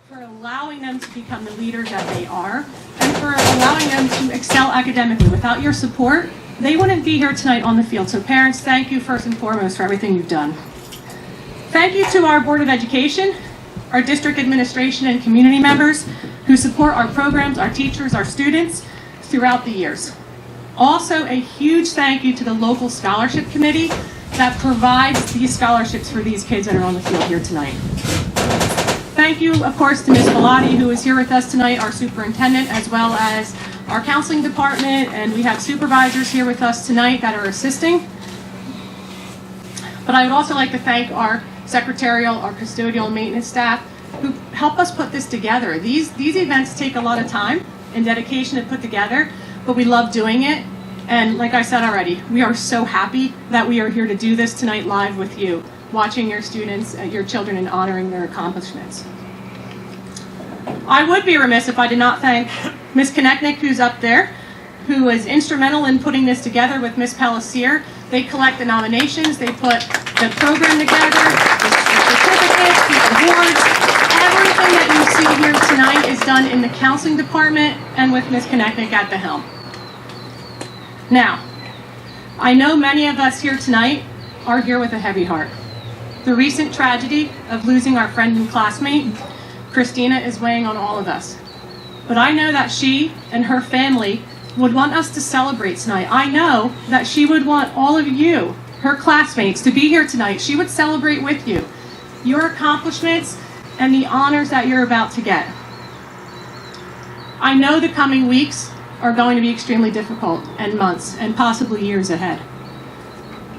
for allowing them to become the leaders that they are, and for allowing them to excel academically. Without your support, they wouldn't be here tonight on the field. So parents, thank you first and foremost for everything you've done. Thank you to our Board of Education, our district administration and community members who support our programs, our teachers, our students throughout the years. Also, a huge thank you to the local scholarship committee that provides these scholarships for these kids that are on the field here tonight. Thank you, of course, to Ms. Bellotti, who is here with us tonight, our superintendent, as well as our counseling department, and we have supervisors here with us tonight that are assisting. But I would also like to thank our secretarial, our custodial and maintenance staff who help us put this together. These events take a lot of time and dedication to put together, but we love doing it. And like I said already, we are so happy that we are here to do this tonight live with you, watching your students, your children, and honoring their accomplishments. I would be remiss if I did not thank Ms. Konechnik, who's up there, who was instrumental in putting this together with Ms. Pellissier. They collect the nominations, they put the program together, the certificates, the awards. Everything that you see here tonight is done in the counseling department and with Ms. Konechnik at the helm. Now, I know many of us here tonight are here with a heavy heart. The recent tragedy of losing our friend and classmate, Christina, is weighing on all of us. But I know that she and her family would want us to celebrate tonight. I know that she would want all of you, her classmates, to be here tonight. She would celebrate with you your accomplishments and the honors that you're about to get. I know the coming weeks are going to be extremely difficult, and months, and possibly years ahead.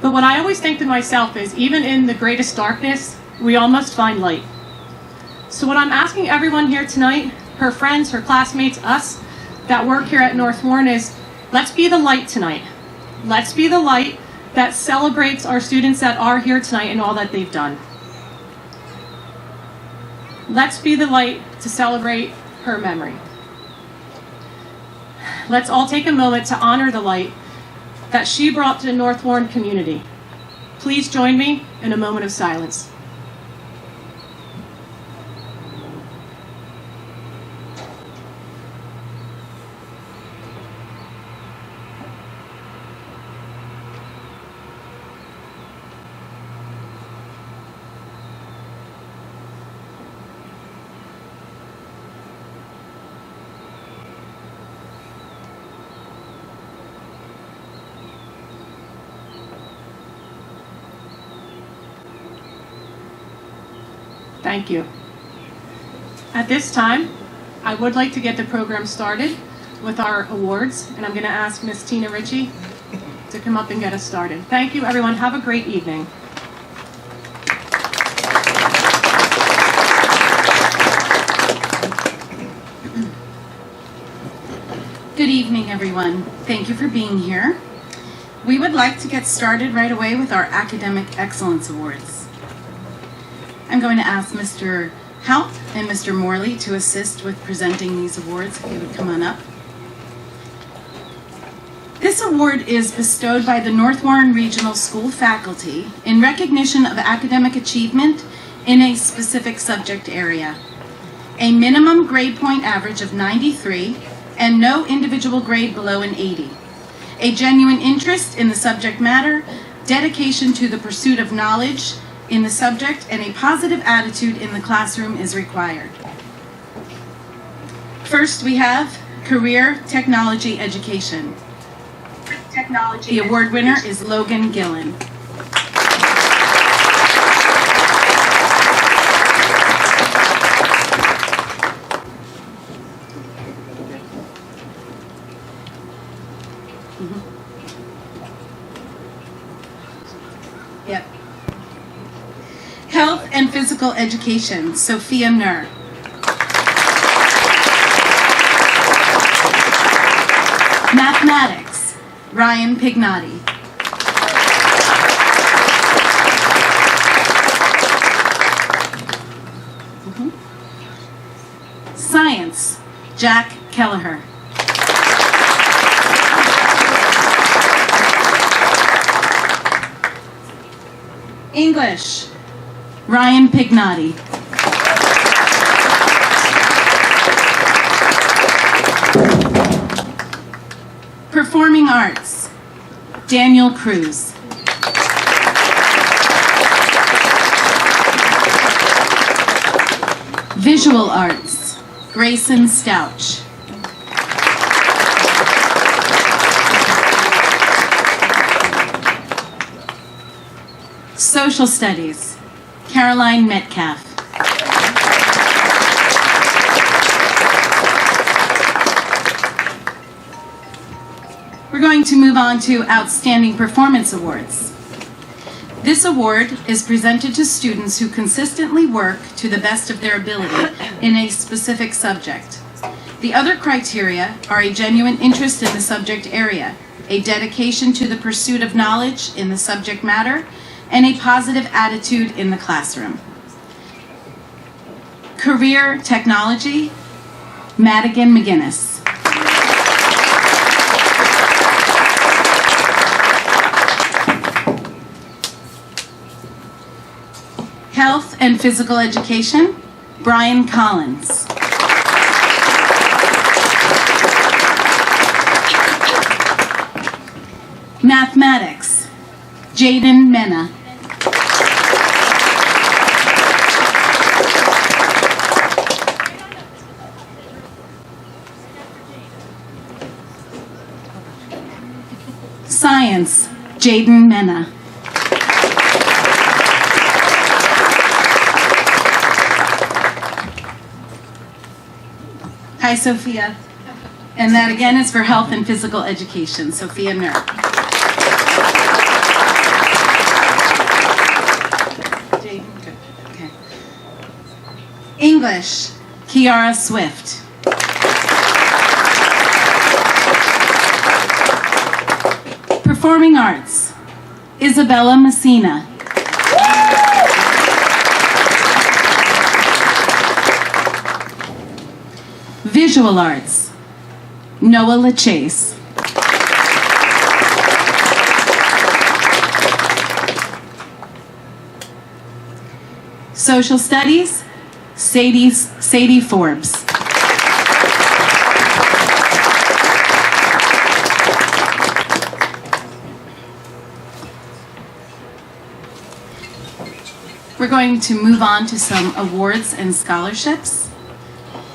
But what I always think to myself is, even in the greatest darkness, we all must find light. So what I'm asking everyone here tonight, her friends, her classmates, us that work here at North Warren, is let's be the light tonight. Let's be the light that celebrates our students that are here tonight and all that they've done. Let's be the light to celebrate her memory. Let's all take a moment to honor the light that she brought to the North Warren community. Please join me in a moment of silence. Thank you. At this time, I would like to get the program started with our awards, and I'm going to ask Miss Tina Ritchie to come up and get us started. Thank you, everyone. Have a great evening. Good evening, everyone. Thank you for being here. We would like to get started right away with our Academic Excellence Awards. I'm going to ask Mr. Haupt and Mr. Morley to assist with presenting these awards, if you would come on up. This award is bestowed by the North Warren Regional School faculty in recognition of academic achievement in a specific subject area. A minimum grade point average of 93 and no individual grade below an 80. A genuine interest in the subject matter, dedication to the pursuit of knowledge in the subject, and a positive attitude in the classroom is required. First, we have Career Technology Education. The award winner is Logan Gillen. Yep. Health and Physical Education, Sophia Nur. Mathematics, Ryan Pignotti. Science, Jack Kelleher. English, Ryan Pignotti. Performing Arts, Daniel Cruz. Visual Arts, Grayson Stouch. Social Studies, Caroline Metcalf. We're going to move on to Outstanding Performance Awards. This award is presented to students who consistently work to the best of their ability in a specific subject. The other criteria are a genuine interest in the subject area, a dedication to the pursuit of knowledge in the subject matter, and a positive attitude in the classroom. Career Technology, Madigan McGinnis. Health and Physical Education, Brian Collins. Mathematics, Jaden Mena. Science, Jaden Mena. Hi, Sophia. And that again is for Health and Physical Education, Sophia Nur. Okay. English, Kiara Swift. Performing Arts, Isabella Messina. Visual Arts, Noah LaChase. Social Studies, Sadie Forbes. We're going to move on to some awards and scholarships.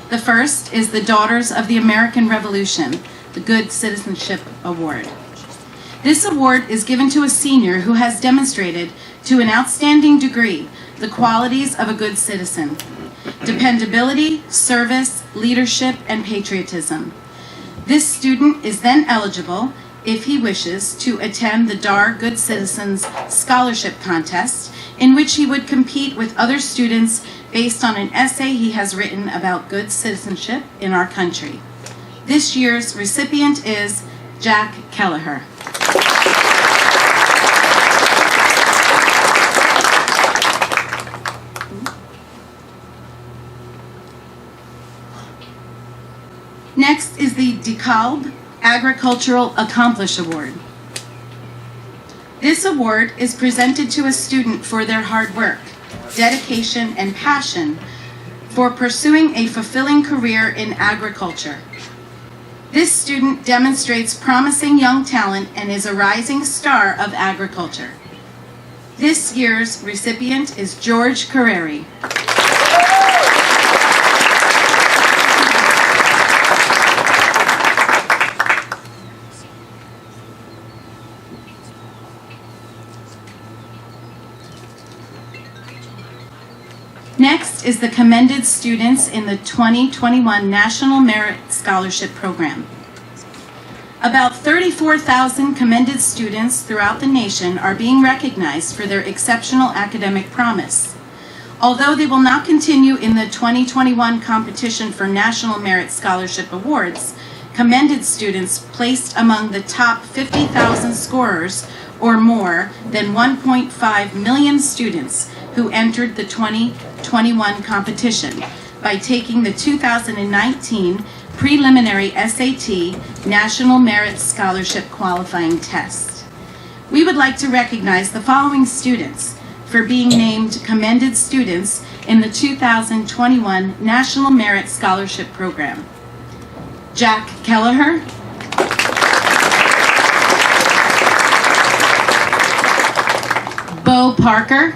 The first is the Daughters of the American Revolution, the Good Citizenship Award. This award is given to a senior who has demonstrated to an outstanding degree the qualities of a good citizen: dependability, service, leadership, and patriotism. This student is then eligible, if he wishes, to attend the DAR Good Citizens Scholarship Contest, in which he would compete with other students based on an essay he has written about good citizenship in our country. This year's recipient is Jack Kelleher. Next is the DeKalb Agricultural Accomplish Award. This award is presented to a student for their hard work, dedication, and passion for pursuing a fulfilling career in agriculture. This student demonstrates promising young talent and is a rising star of agriculture. This year's recipient is George Carreri. Next is the commended students in the 2021 National Merit Scholarship Program. About 34,000 commended students throughout the nation are being recognized for their exceptional academic promise. Although they will not continue in the 2021 competition for National Merit Scholarship Awards, commended students placed among the top 50,000 scorers or more than 1.5 million students who entered the 2021 competition by taking the 2019 preliminary SAT National Merit Scholarship Qualifying Test. We would like to recognize the following students for being named commended students in the 2021 National Merit Scholarship Program: Jack Kelleher, Bo Parker,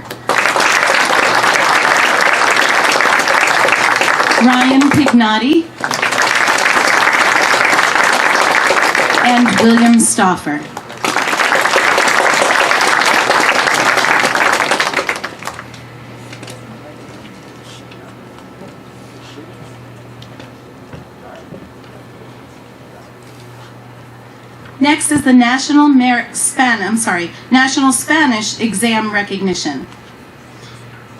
Ryan Pignotti, and William Stauffer. Next is the National Spanish Exam Recognition.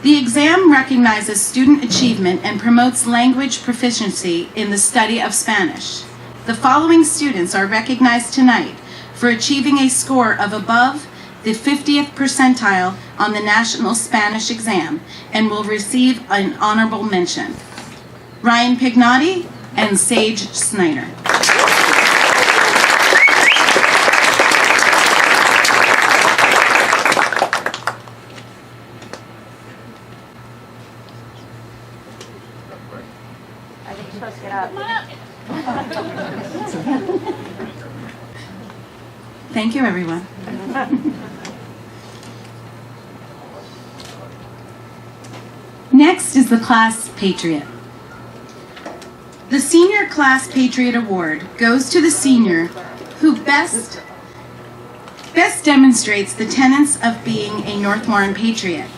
The exam recognizes student achievement and promotes language proficiency in the study of Spanish. The following students are recognized tonight for achieving a score of above the 50th percentile on the National Spanish Exam and will receive an honorable mention. Ryan Pignotti and Sage Snyder. Thank you, everyone. Next is the Class Patriot. The Senior Class Patriot Award goes to the senior who best demonstrates the tenets of being a North Warren Patriot.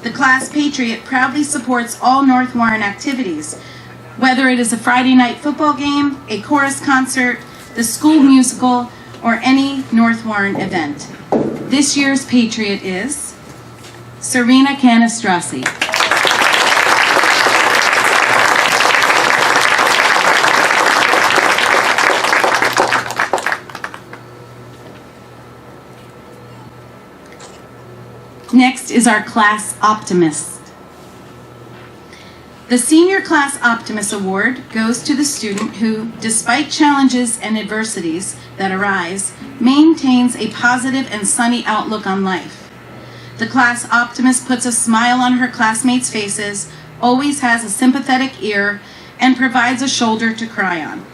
The Class Patriot proudly supports all North Warren activities, whether it is a Friday night football game, a chorus concert, the school musical, or any North Warren event. This year's Patriot is Serena Canastrassi. Next is our Class Optimist. The Senior Class Optimist Award goes to the student who, despite challenges and adversities that arise, maintains a positive and sunny outlook on life. The Class Optimist puts a smile on her classmates' faces, always has a sympathetic ear, and provides a shoulder to cry on.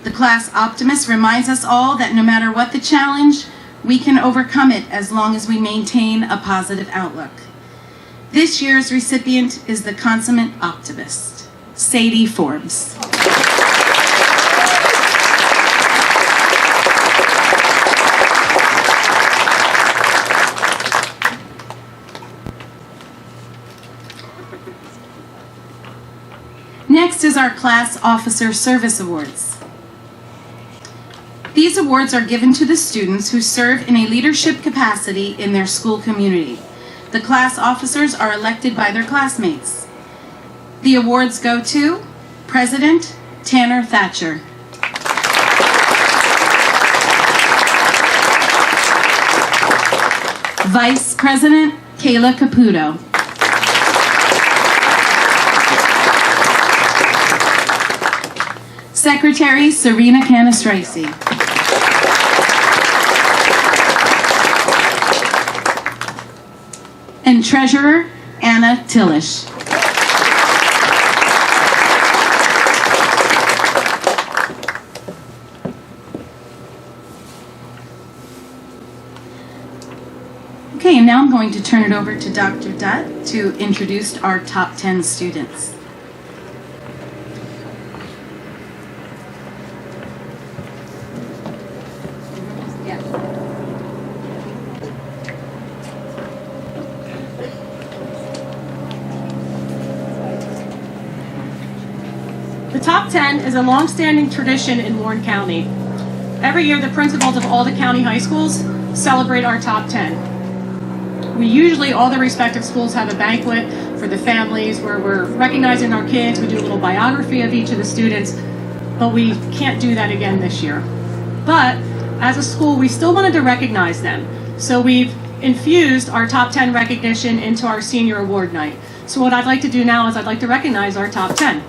The Class Optimist reminds us all that no matter what the challenge, we can overcome it as long as we maintain a positive outlook. This year's recipient is the Consummate Optimist, Sadie Forbes. Next is our Class Officer Service Awards. These awards are given to the students who serve in a leadership capacity in their school community. The class officers are elected by their classmates. The awards go to President Tanner Thatcher, Vice President Kayla Caputo, Secretary Serena Canastrassi, and Treasurer Anna Tillish. Okay, and now I'm going to turn it over to Dr. Dutt to introduce our top 10 students. The top 10 is a long-standing tradition in Warren County. Every year, the principals of all the county high schools celebrate our top 10. We usually, all the respective schools have a banquet for the families where we're recognizing our kids. We do a little biography of each of the students, but we can't do that again this year. But as a school, we still wanted to recognize them. So we've infused our top 10 recognition into our senior award night. So what I'd like to do now is I'd like to recognize our top 10.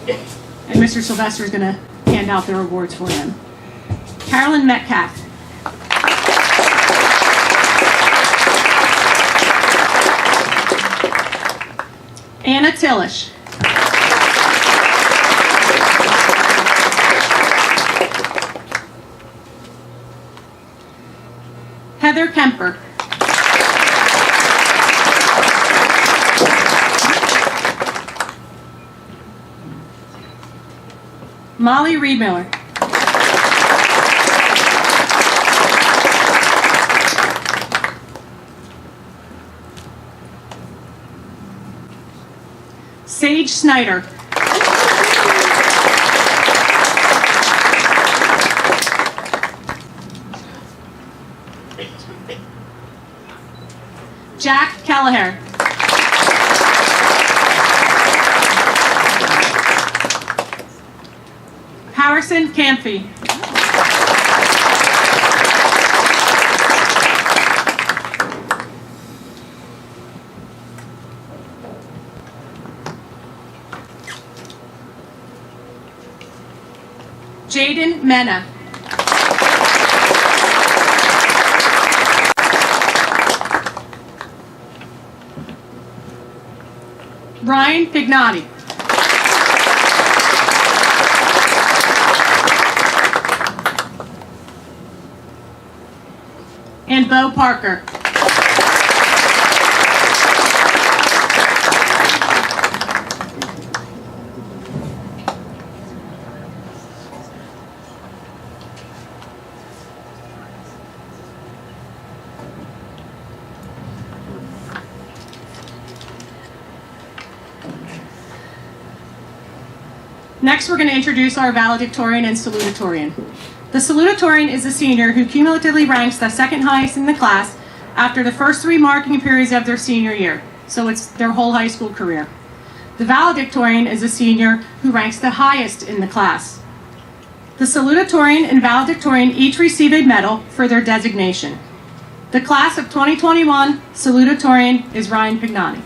And Mr. Sylvester is going to hand out their awards for them. Carolyn Metcalf. Anna Tillish. Heather Kemper. Molly Reedmiller. Sage Snyder. Jack Kelleher. Harrison Camphy. Jaden Mena. Ryan Pignotti. And Bo Parker. Next, we're going to introduce our valedictorian and salutatorian. The salutatorian is a senior who cumulatively ranks the second highest in the class after the first 3 marking periods of their senior year, so it's their whole high school career. The valedictorian is a senior who ranks the highest in the class. The salutatorian and valedictorian each receive a medal for their designation. The class of 2021 salutatorian is Ryan Pignotti.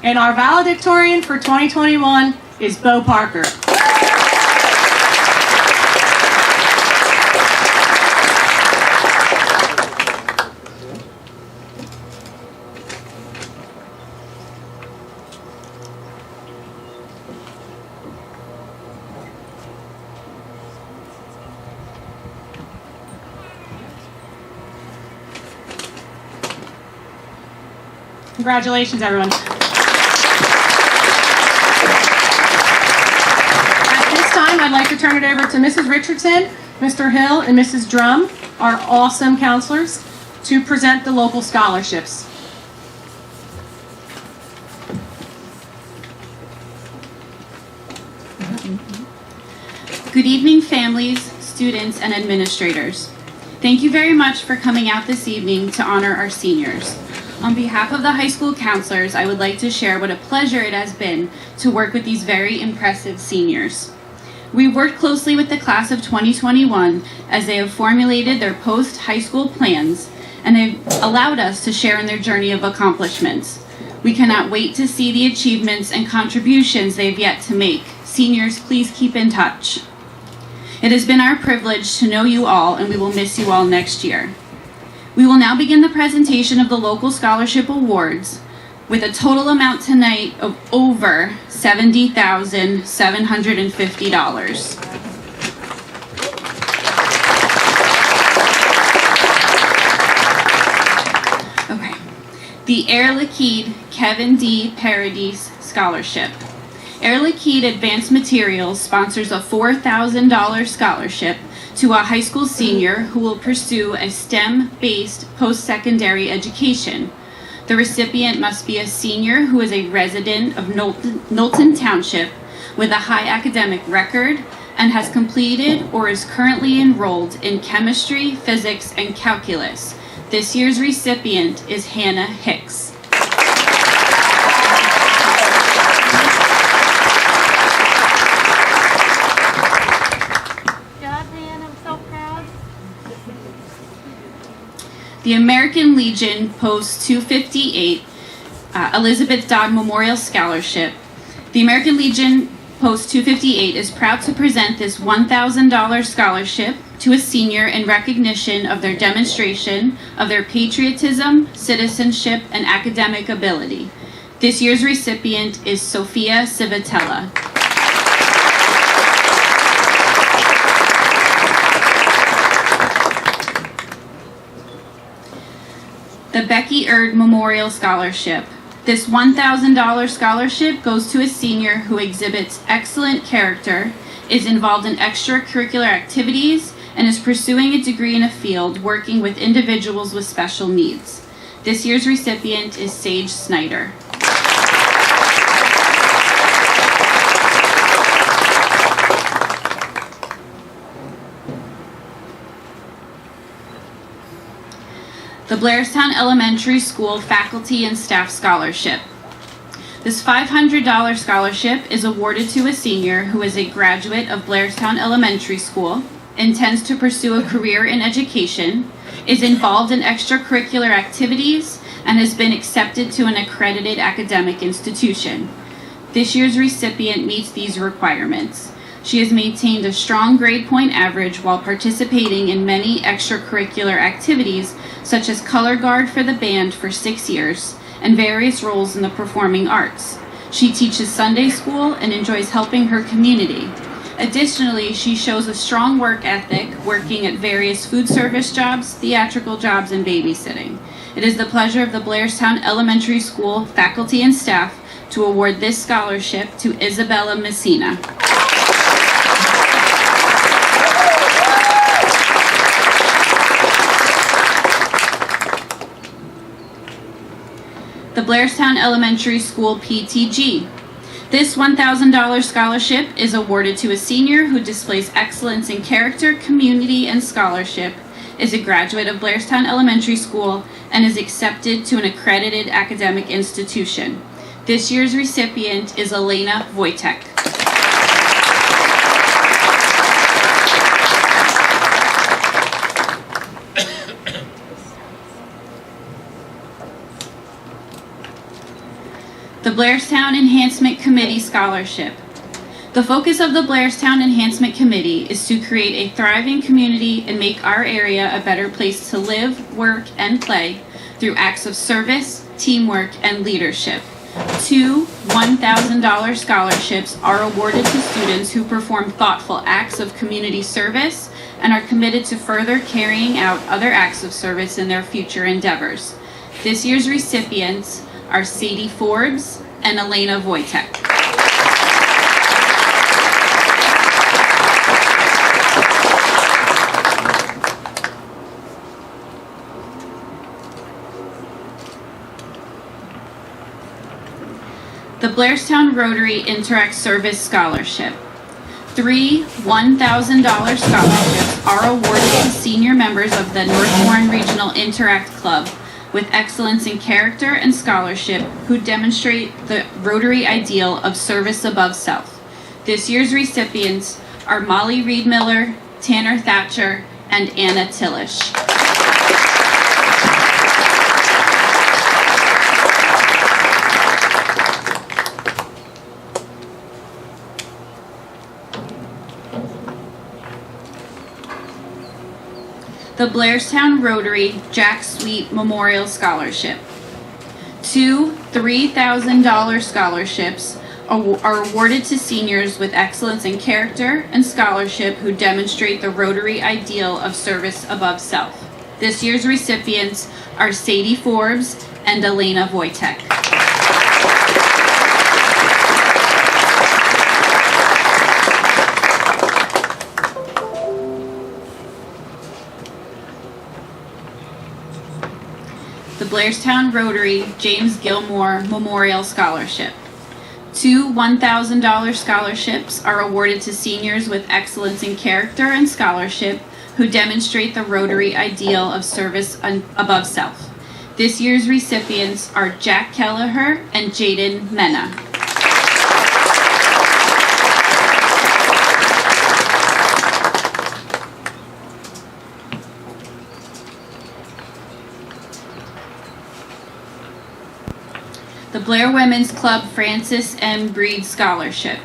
And our valedictorian for 2021 is Bo Parker. Congratulations, everyone. I'd like to turn it over to Mrs. Richardson, Mr. Hill, and Mrs. Drum, our awesome counselors, to present the local scholarships. Good evening, families, students, and administrators. Thank you very much for coming out this evening to honor our seniors. On behalf of the high school counselors, I would like to share what a pleasure it has been to work with these very impressive seniors. We worked closely with the class of 2021 as they have formulated their post-high school plans, and they've allowed us to share in their journey of accomplishments. We cannot wait to see the achievements and contributions they've yet to make. Seniors, please keep in touch. It has been our privilege to know you all, and we will miss you all next year. We will now begin the presentation of the local scholarship awards, with a total amount tonight of over $70,750. Okay. The Air Liquide Kevin D. Paradis Scholarship. Air Liquide Advanced Materials sponsors a $4,000 scholarship to a high school senior who will pursue a STEM-based post-secondary education. The recipient must be a senior who is a resident of Knowlton Township with a high academic record and has completed or is currently enrolled in chemistry, physics, and calculus. This year's recipient is Hannah Hicks. The American Legion Post 258 Elizabeth Dodd Memorial Scholarship. The American Legion Post 258 is proud to present this $1,000 scholarship to a senior in recognition of their demonstration of their patriotism, citizenship, and academic ability. This year's recipient is Sophia Civitella. The Becky Erd Memorial Scholarship. This $1,000 scholarship goes to a senior who exhibits excellent character, is involved in extracurricular activities, and is pursuing a degree in a field working with individuals with special needs. This year's recipient is Sage Snyder. The Blairstown Elementary School Faculty and Staff Scholarship. This $500 scholarship is awarded to a senior who is a graduate of Blairstown Elementary School, intends to pursue a career in education, is involved in extracurricular activities, and has been accepted to an accredited academic institution. This year's recipient meets these requirements. She has maintained a strong grade point average while participating in many extracurricular activities, such as color guard for the band for 6 years, and various roles in the performing arts. She teaches Sunday school and enjoys helping her community. Additionally, she shows a strong work ethic, working at various food service jobs, theatrical jobs, and babysitting. It is the pleasure of the Blairstown Elementary School faculty and staff to award this scholarship to Isabella Messina. The Blairstown Elementary School PTG. This $1,000 scholarship is awarded to a senior who displays excellence in character, community, and scholarship, is a graduate of Blairstown Elementary School, and is accepted to an accredited academic institution. This year's recipient is Elena Wojtek. The Blairstown Enhancement Committee Scholarship. The focus of the Blairstown Enhancement Committee is to create a thriving community and make our area a better place to live, work, and play through acts of service, teamwork, and leadership. 2 $1,000 scholarships are awarded to students who perform thoughtful acts of community service and are committed to further carrying out other acts of service in their future endeavors. This year's recipients are Sadie Forbes and Elena Wojtek. The Blairstown Rotary Interact Service Scholarship. 3 $1,000 scholarships are awarded to senior members of the North Warren Regional Interact Club with excellence in character and scholarship who demonstrate the Rotary ideal of service above self. This year's recipients are Molly Reed Miller, Tanner Thatcher, and Anna Tillish. The Blairstown Rotary Jack Sweet Memorial Scholarship. 2 $3,000 scholarships are awarded to seniors with excellence in character and scholarship who demonstrate the Rotary ideal of service above self. This year's recipients are Sadie Forbes and Elena Wojtek. The Blairstown Rotary James Gilmore Memorial Scholarship. 2 $1,000 scholarships are awarded to seniors with excellence in character and scholarship who demonstrate the Rotary ideal of service above self. This year's recipients are Jack Kelleher and Jaden Mena. The Blair Women's Club Francis M. Breed Scholarship.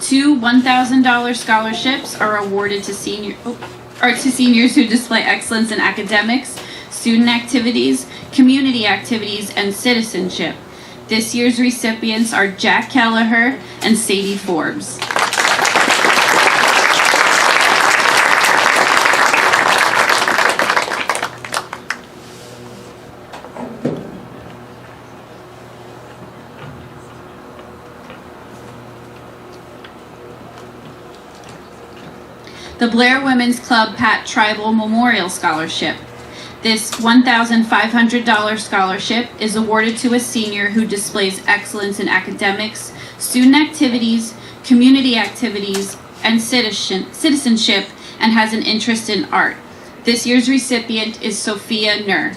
2 $1,000 scholarships are awarded to seniors who display excellence in academics, student activities, community activities, and citizenship. This year's recipients are Jack Kelleher and Sadie Forbes. The Blair Women's Club Pat Tribal Memorial Scholarship. This $1,500 scholarship is awarded to a senior who displays excellence in academics, student activities, community activities, and citizenship, and has an interest in art. This year's recipient is Sophia Nur.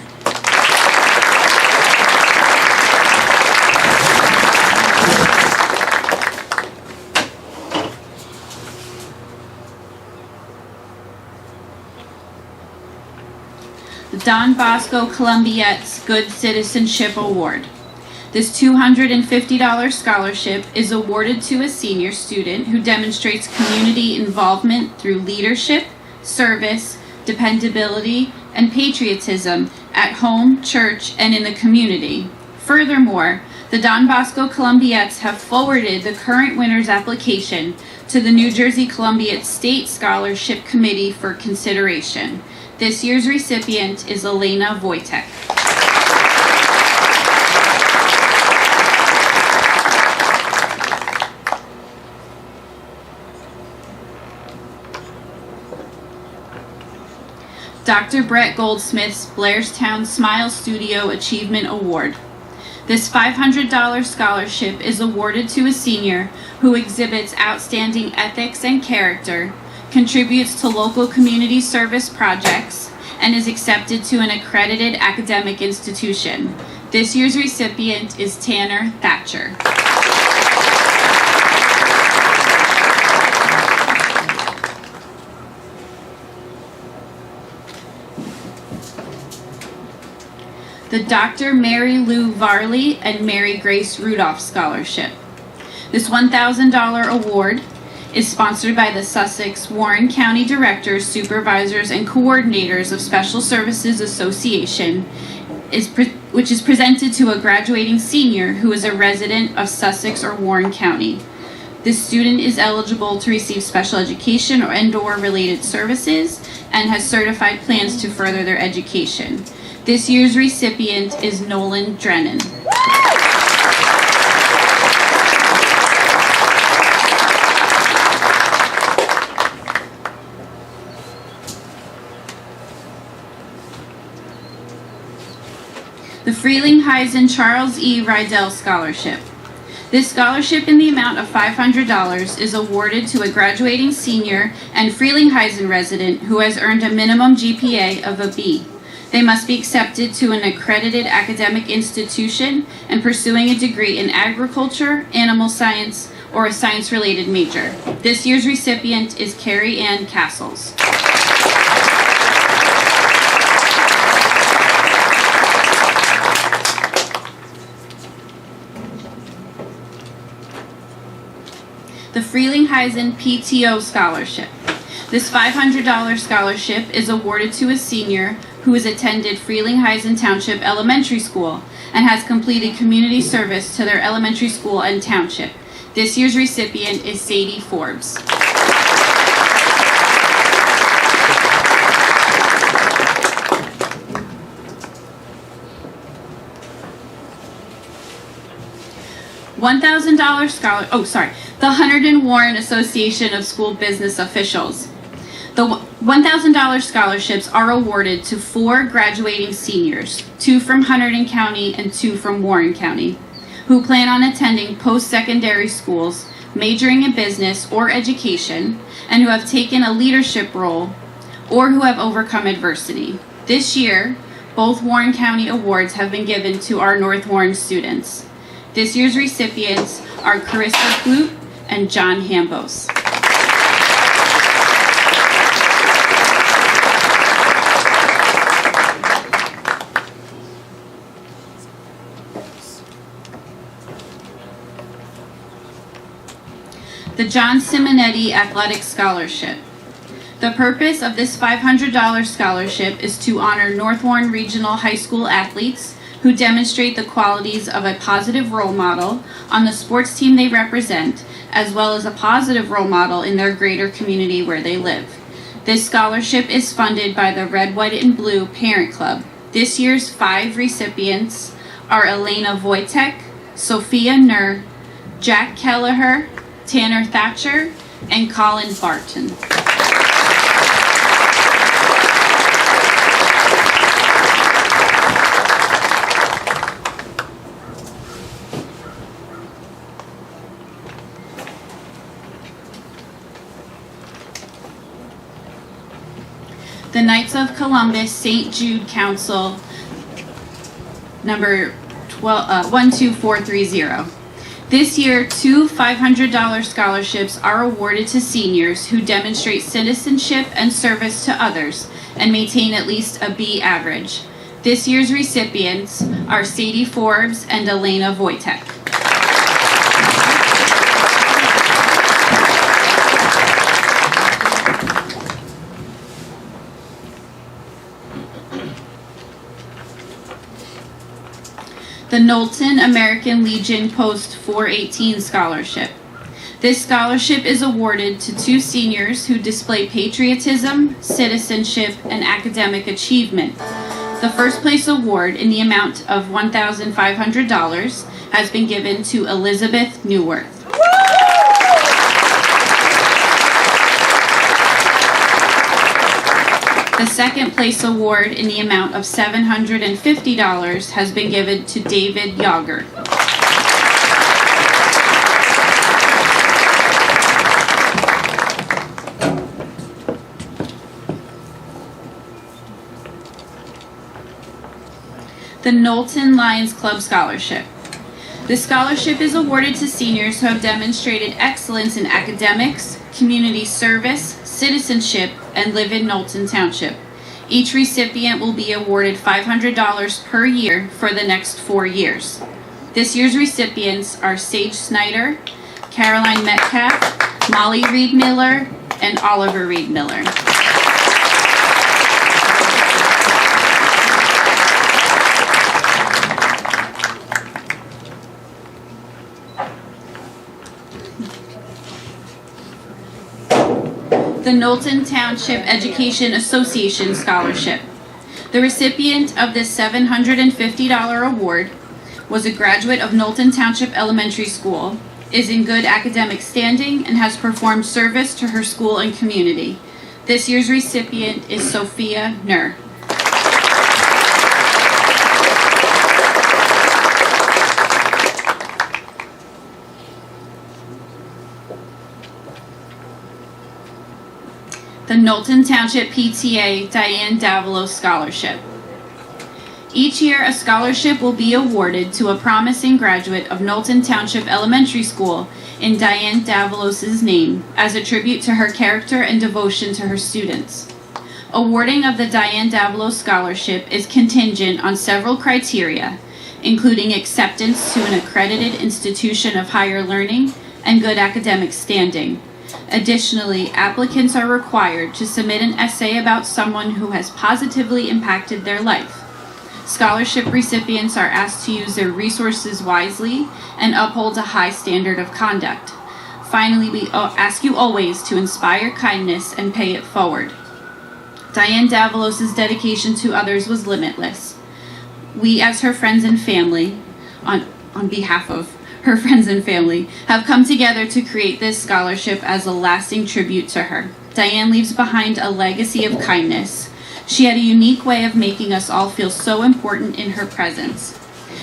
The Don Bosco Columbiette's Good Citizenship Award. This $250 scholarship is awarded to a senior student who demonstrates community involvement through leadership, service, dependability, and patriotism at home, church, and in the community. Furthermore, the Don Bosco Columbiettes have forwarded the current winner's application to the New Jersey Columbiate State Scholarship Committee for consideration. This year's recipient is Elena Wojtek. Dr. Brett Goldsmith's Blairstown Smile Studio Achievement Award. This $500 scholarship is awarded to a senior who exhibits outstanding ethics and character, contributes to local community service projects, and is accepted to an accredited academic institution. This year's recipient is Tanner Thatcher. The Dr. Mary Lou Varley and Mary Grace Rudolph Scholarship. This $1,000 award is sponsored by the Sussex Warren County Directors, Supervisors, and Coordinators of Special Services Association, which is presented to a graduating senior who is a resident of Sussex or Warren County. This student is eligible to receive special education and/or related services and has certified plans to further their education. This year's recipient is Nolan Drennan. The Freeling Heisen Charles E. Rydell Scholarship. This scholarship in the amount of $500 is awarded to a graduating senior and Freeling Heisen resident who has earned a minimum GPA of a B. They must be accepted to an accredited academic institution and pursuing a degree in agriculture, animal science, or a science-related major. This year's recipient is Carrie Ann Castles. The Freeling Heisen PTO Scholarship. This $500 scholarship is awarded to a senior who has attended Freeling Heisen Township Elementary School and has completed community service to their elementary school and township. This year's recipient is Sadie Forbes. $1,000 scholar. The Hunterdon Warren Association of School Business Officials. The $1,000 scholarships are awarded to 4 graduating seniors, 2 from Hunterdon County and 2 from Warren County, who plan on attending post-secondary schools, majoring in business or education, and who have taken a leadership role or who have overcome adversity. This year, both Warren County awards have been given to our North Warren students. This year's recipients are Carissa Flute and John Hambos. The John Simonetti Athletic Scholarship. The purpose of this $500 scholarship is to honor North Warren Regional High School athletes who demonstrate the qualities of a positive role model on the sports team they represent, as well as a positive role model in their greater community where they live. This scholarship is funded by the Red, White, and Blue Parent Club. This year's 5 recipients are Elena Wojtek, Sophia Nur, Jack Kelleher, Tanner Thatcher, and Colin Barton. the Knights of Columbus St. Jude Council number 12430. This year, 2 $500 scholarships are awarded to seniors who demonstrate citizenship and service to others and maintain at least a B average. This year's recipients are Sadie Forbes and Elena Wojtek. The Knowlton American Legion Post 418 Scholarship. This scholarship is awarded to 2 seniors who display patriotism, citizenship, and academic achievement. The first place award in the amount of $1,500 has been given to Elizabeth Newworth. The second place award in the amount of $750 has been given to David Yager. The Knowlton Lions Club Scholarship. This scholarship is awarded to seniors who have demonstrated excellence in academics, community service, citizenship, and live in Knowlton Township. Each recipient will be awarded $500 per year for the next 4 years. This year's recipients are Sage Snyder, Caroline Metcalf, Molly Reed Miller, and Oliver Reed Miller. The Knowlton Township Education Association Scholarship. The recipient of this $750 award was a graduate of Knowlton Township Elementary School, is in good academic standing, and has performed service to her school and community. This year's recipient is Sophia Nur. The Knowlton Township PTA Diane Davalos Scholarship. Each year, a scholarship will be awarded to a promising graduate of Knowlton Township Elementary School in Diane Davalos' name as a tribute to her character and devotion to her students. Awarding of the Diane Davalos Scholarship is contingent on several criteria, including acceptance to an accredited institution of higher learning and good academic standing. Additionally, applicants are required to submit an essay about someone who has positively impacted their life. Scholarship recipients are asked to use their resources wisely and uphold a high standard of conduct. Finally, we ask you always to inspire kindness and pay it forward. Diane Davalos' dedication to others was limitless. We, as her friends and family, on behalf of her friends and family, have come together to create this scholarship as a lasting tribute to her. Diane leaves behind a legacy of kindness. She had a unique way of making us all feel so important in her presence.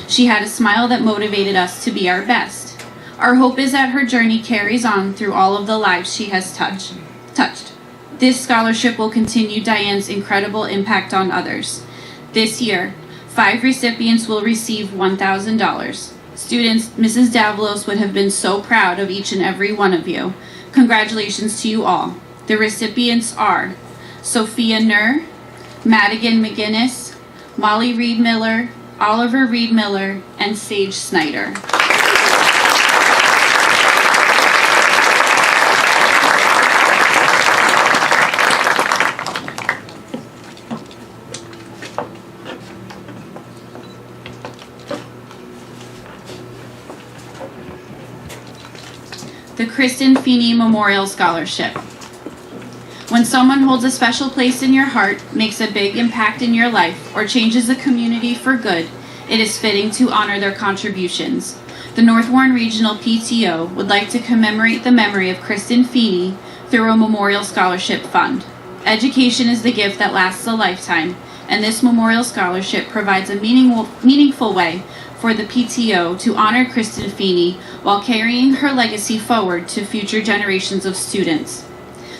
She had a smile that motivated us to be our best. Our hope is that her journey carries on through all of the lives she has touched. This scholarship will continue Diane's incredible impact on others. This year, 5 recipients will receive $1,000. Students, Mrs. Davalos would have been so proud of each and every one of you. Congratulations to you all. The recipients are Sophia Nur, Madigan McGinnis, Molly Reed Miller, Oliver Reed Miller, and Sage Snyder. The Kirsten Feeney Memorial Scholarship. When someone holds a special place in your heart, makes a big impact in your life, or changes the community for good, it is fitting to honor their contributions. The North Warren Regional PTO would like to commemorate the memory of Kirsten Feeney through a Memorial Scholarship Fund. Education is the gift that lasts a lifetime, and this Memorial Scholarship provides a meaningful way for the PTO to honor Kirsten Feeney while carrying her legacy forward to future generations of students.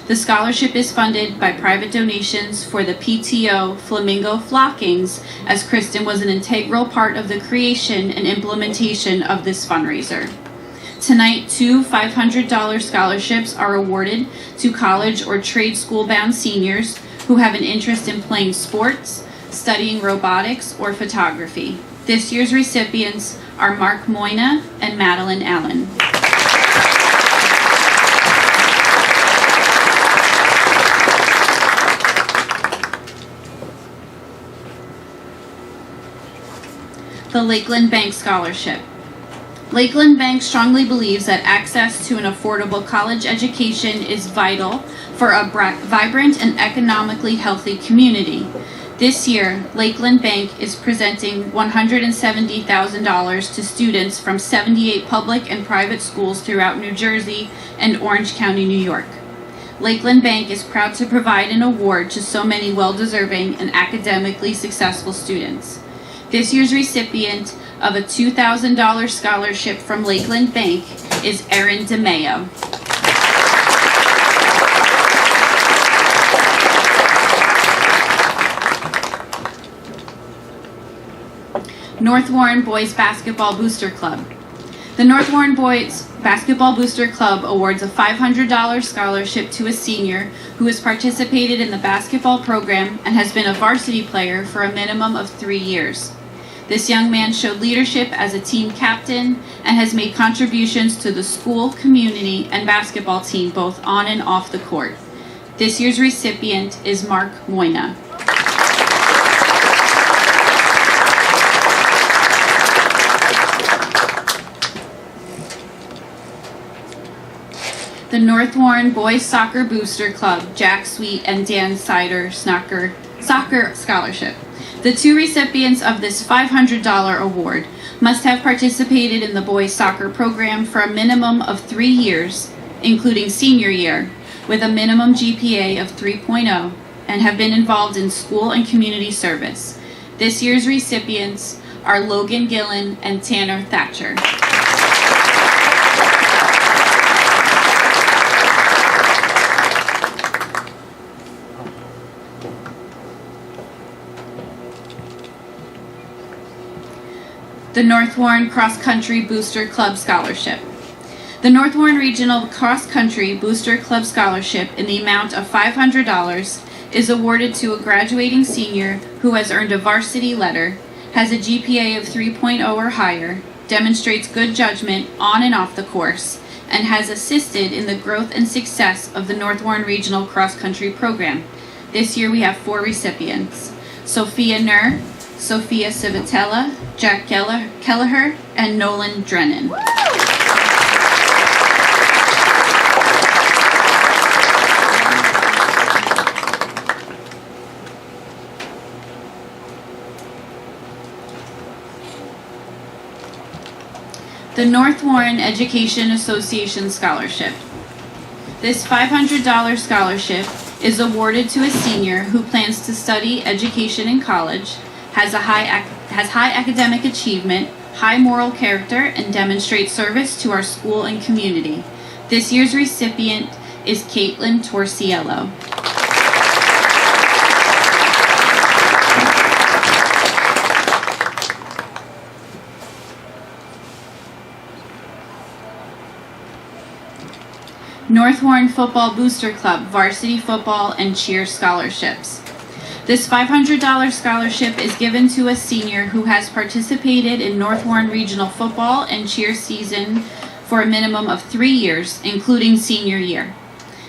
The scholarship is funded by private donations for the PTO Flamingo Flockings, as Kirsten was an integral part of the creation and implementation of this fundraiser. Tonight, 2 $500 scholarships are awarded to college or trade school-bound seniors who have an interest in playing sports, studying robotics, or photography. This year's recipients are Mark Moyna and Madeline Allen. The Lakeland Bank Scholarship. Lakeland Bank strongly believes that access to an affordable college education is vital for a vibrant and economically healthy community. This year, Lakeland Bank is presenting $170,000 to students from 78 public and private schools throughout New Jersey and Orange County, New York. Lakeland Bank is proud to provide an award to so many well-deserving and academically successful students. This year's recipient of a $2,000 scholarship from Lakeland Bank is Erin DeMayo. North Warren Boys Basketball Booster Club. The North Warren Boys Basketball Booster Club awards a $500 scholarship to a senior who has participated in the basketball program and has been a varsity player for a minimum of 3 years. This young man showed leadership as a team captain and has made contributions to the school, community, and basketball team both on and off the court. This year's recipient is Mark Moyna. The North Warren Boys Soccer Booster Club, Jack Sweet and Dan Sider Soccer Scholarship. The 2 recipients of this $500 award must have participated in the boys soccer program for a minimum of 3 years, including senior year, with a minimum GPA of 3.0, and have been involved in school and community service. This year's recipients are Logan Gillen and Tanner Thatcher. The North Warren Cross Country Booster Club Scholarship. The North Warren Regional Cross Country Booster Club Scholarship in the amount of $500 is awarded to a graduating senior who has earned a varsity letter, has a GPA of 3.0 or higher, demonstrates good judgment on and off the course, and has assisted in the growth and success of the North Warren Regional Cross Country program. This year we have 4 recipients: Sophia Nur, Sophia Civitella, Jack Kelleher, and Nolan Drennan. The North Warren Education Association Scholarship. This $500 scholarship is awarded to a senior who plans to study education in college, has high academic achievement, high moral character, and demonstrates service to our school and community. This year's recipient is Caitlin Torciello. North Warren Football Booster Club Varsity Football and Cheer Scholarships. This $500 scholarship is given to a senior who has participated in North Warren Regional Football and Cheer season for a minimum of 3 years, including senior year.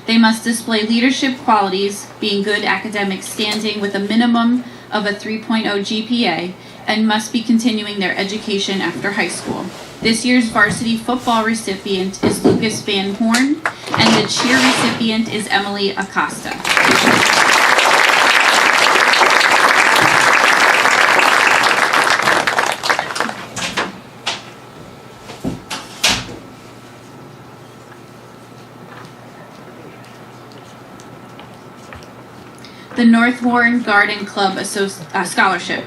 They must display leadership qualities, being good academic standing with a minimum of a 3.0 GPA, and must be continuing their education after high school. This year's varsity football recipient is Lucas Van Horn, and the cheer recipient is Emily Acosta. The North Warren Garden Club Scholarship.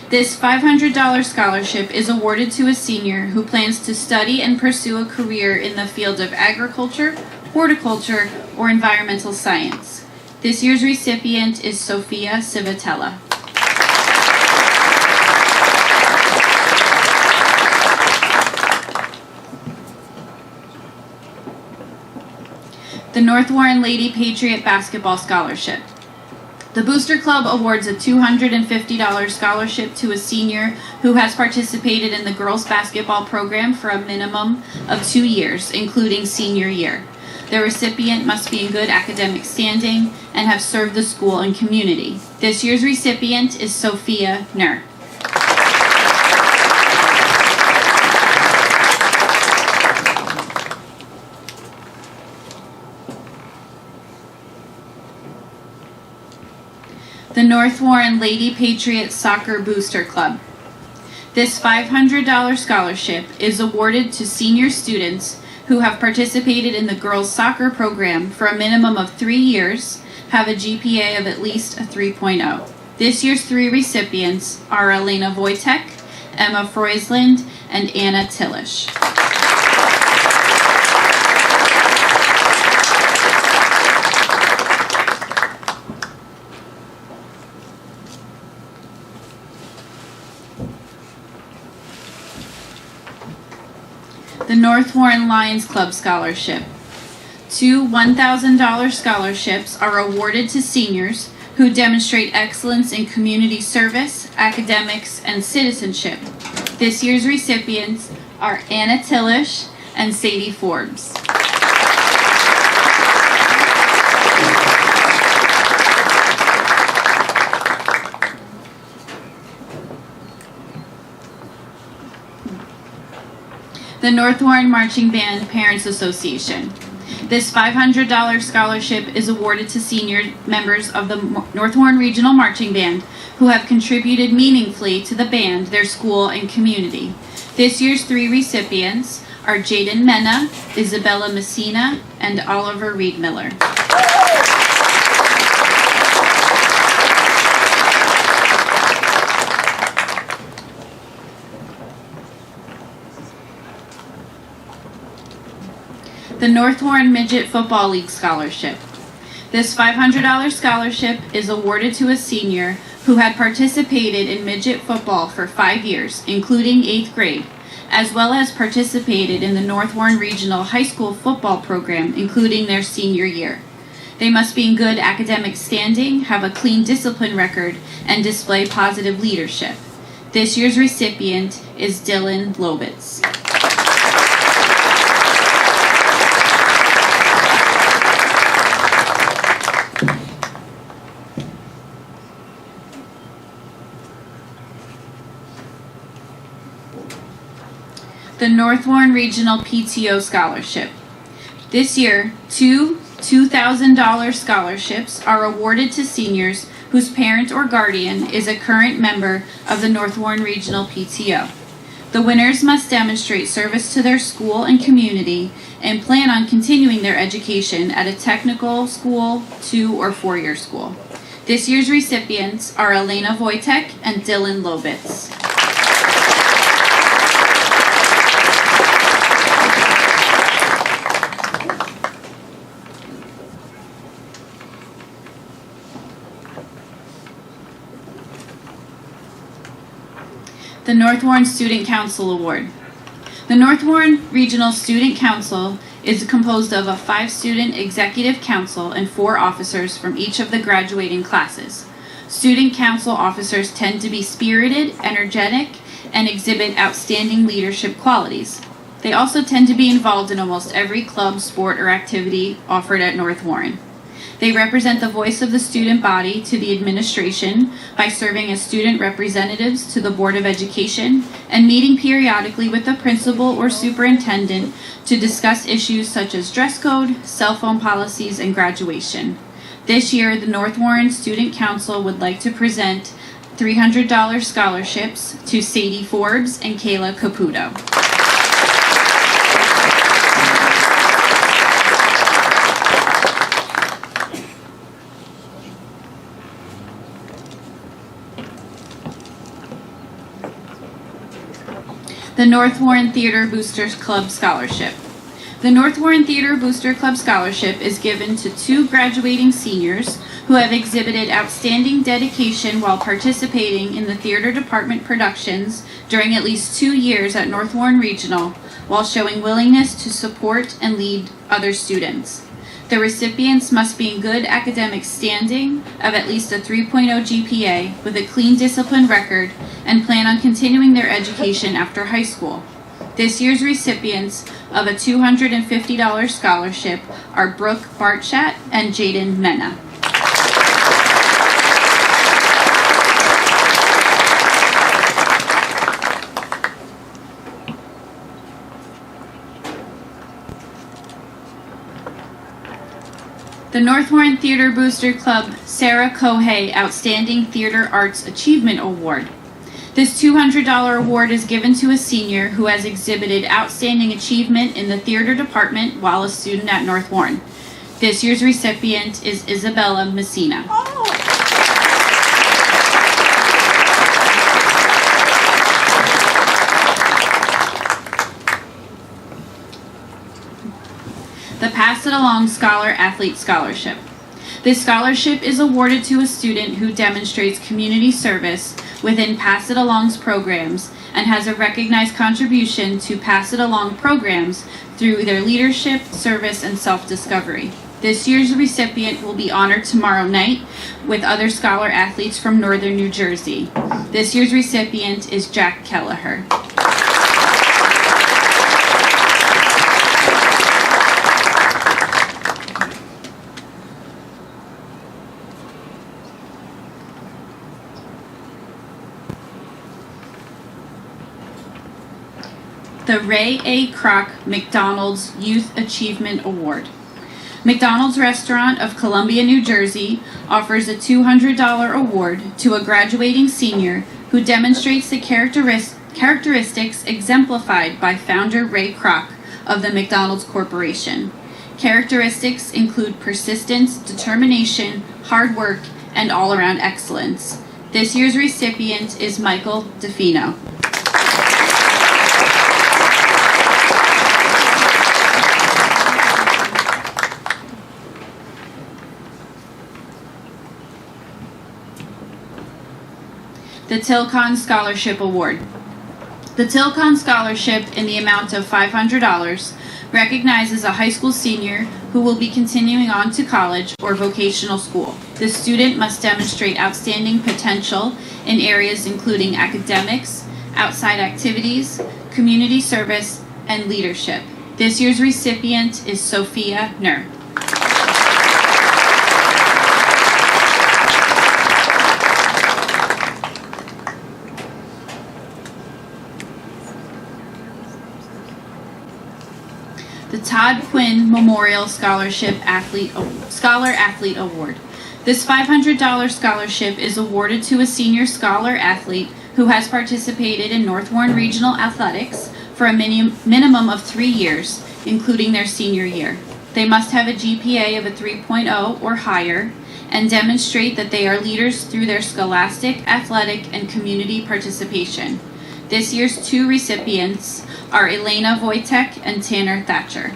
This $500 scholarship is awarded to a senior who plans to study and pursue a career in the field of agriculture, horticulture, or environmental science. This year's recipient is Sophia Civitella. The North Warren Lady Patriot Basketball Scholarship. The Booster Club awards a $250 scholarship to a senior who has participated in the girls basketball program for a minimum of 2 years, including senior year. The recipient must be in good academic standing and have served the school and community. This year's recipient is Sophia Nur. The North Warren Lady Patriot Soccer Booster Club. This $500 scholarship is awarded to senior students who have participated in the girls soccer program for a minimum of 3 years, have a GPA of at least a 3.0. This year's 3 recipients are Elena Wojtek, Emma Freusland, and Anna Tillish. The North Warren Lions Club Scholarship. 2 $1,000 scholarships are awarded to seniors who demonstrate excellence in community service, academics, and citizenship. This year's recipients are Anna Tillish and Sadie Forbes. The North Warren Marching Band Parents Association. This $500 scholarship is awarded to senior members of the North Warren Regional Marching Band who have contributed meaningfully to the band, their school, and community. This year's 3 recipients are Jaden Mena, Isabella Messina, and Oliver Reed Miller. The North Warren Midget Football League Scholarship. This $500 scholarship is awarded to a senior who had participated in midget football for 5 years, including 8th grade, as well as participated in the North Warren Regional High School football program, including their senior year. They must be in good academic standing, have a clean discipline record, and display positive leadership. This year's recipient is Dylan Lobitz. The North Warren Regional PTO Scholarship. This year, 2 $2,000 scholarships are awarded to seniors whose parent or guardian is a current member of the North Warren Regional PTO. The winners must demonstrate service to their school and community and plan on continuing their education at a technical school, 2 or 4-year school. This year's recipients are Elena Wojtek and Dylan Lobitz. The North Warren Student Council Award. The North Warren Regional Student Council is composed of a 5-student executive council and 4 officers from each of the graduating classes. Student council officers tend to be spirited, energetic, and exhibit outstanding leadership qualities. They also tend to be involved in almost every club, sport, or activity offered at North Warren. They represent the voice of the student body to the administration by serving as student representatives to the Board of Education and meeting periodically with the principal or superintendent to discuss issues such as dress code, cell phone policies, and graduation. This year, the North Warren Student Council would like to present $300 scholarships to Sadie Forbes and Kayla Caputo. The North Warren Theater Boosters Club Scholarship. The North Warren Theater Booster Club Scholarship is given to 2 graduating seniors who have exhibited outstanding dedication while participating in the theater department productions during at least 2 years at North Warren Regional, while showing willingness to support and lead other students. The recipients must be in good academic standing of at least a 3.0 GPA with a clean discipline record and plan on continuing their education after high school. This year's recipients of a $250 scholarship are Brooke Bartchat and Jaden Mena. The North Warren Theater Booster Club Sarah Kohei Outstanding Theater Arts Achievement Award. This $200 award is given to a senior who has exhibited outstanding achievement in the theater department while a student at North Warren. This year's recipient is Isabella Messina. The Pass It Along Scholar Athlete Scholarship. This scholarship is awarded to a student who demonstrates community service within Pass It Along's programs and has a recognized contribution to Pass It Along programs through their leadership, service, and self-discovery. This year's recipient will be honored tomorrow night with other scholar athletes from Northern New Jersey. This year's recipient is Jack Kelleher. The Ray A. Kroc McDonald's Youth Achievement Award. McDonald's Restaurant of Columbia, New Jersey offers a $200 award to a graduating senior who demonstrates the characteristics exemplified by founder Ray Kroc of the McDonald's Corporation. Characteristics include persistence, determination, hard work, and all-around excellence. This year's recipient is Michael DeFino. The Telcon Scholarship Award. The Telcon Scholarship in the amount of $500 recognizes a high school senior who will be continuing on to college or vocational school. The student must demonstrate outstanding potential in areas including academics, outside activities, community service, and leadership. This year's recipient is Sophia Nur. The Todd Quinn Memorial Scholar Athlete Award. This $500 scholarship is awarded to a senior scholar athlete who has participated in North Warren Regional Athletics for a minimum of 3 years, including their senior year. They must have a GPA of a 3.0 or higher and demonstrate that they are leaders through their scholastic, athletic, and community participation. This year's 2 recipients are Elena Wojtek and Tanner Thatcher.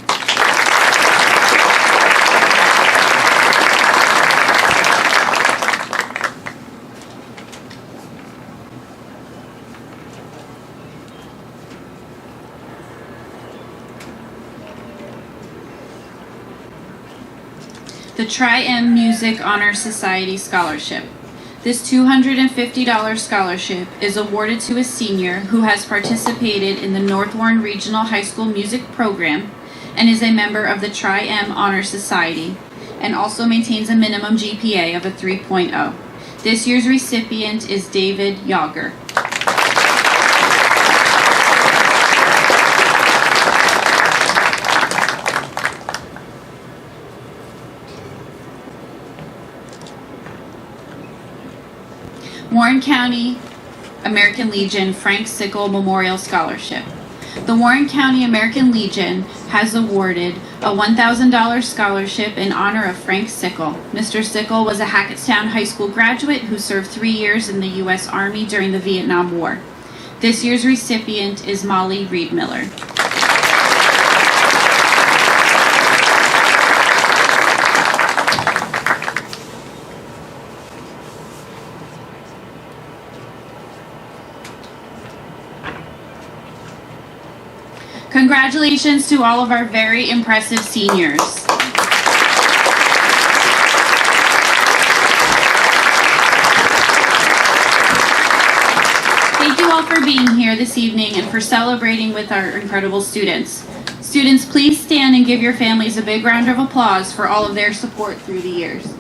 The Tri-M Music Honor Society Scholarship. This $250 scholarship is awarded to a senior who has participated in the North Warren Regional High School Music Program and is a member of the Tri-M Honor Society and also maintains a minimum GPA of a 3.0. This year's recipient is David Yager. Warren County American Legion Frank Sickle Memorial Scholarship. The Warren County American Legion has awarded a $1,000 scholarship in honor of Frank Sickle. Mr. Sickle was a Hackettstown High School graduate who served 3 years in the U.S. Army during the Vietnam War. This year's recipient is Molly Reed Miller. Congratulations to all of our very impressive seniors. Thank you all for being here this evening and for celebrating with our incredible students. Students, please stand and give your families a big round of applause for all of their support through the years.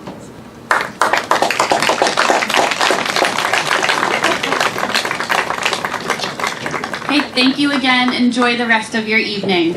Okay, thank you again. Enjoy the rest of your evening.